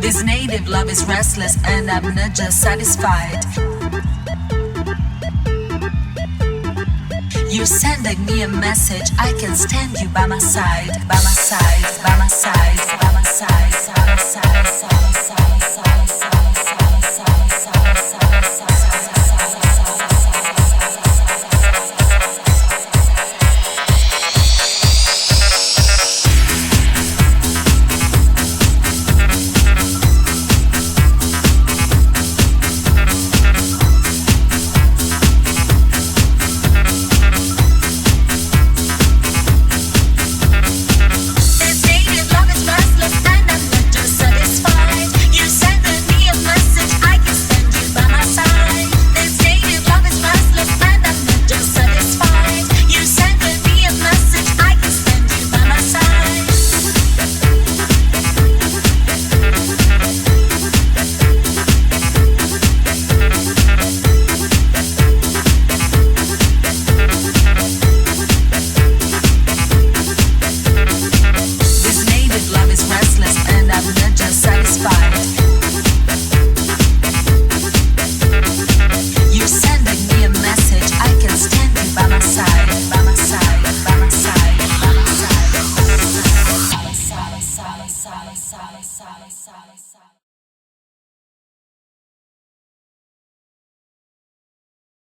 This native love is restless and I'm not just satisfied. You're sending me a message, I can stand you by my side, by my side, by my side, by my side, by my side, by my side, by my side, by my side, by my side, by my side. Sala, sala, sala, sala, sala.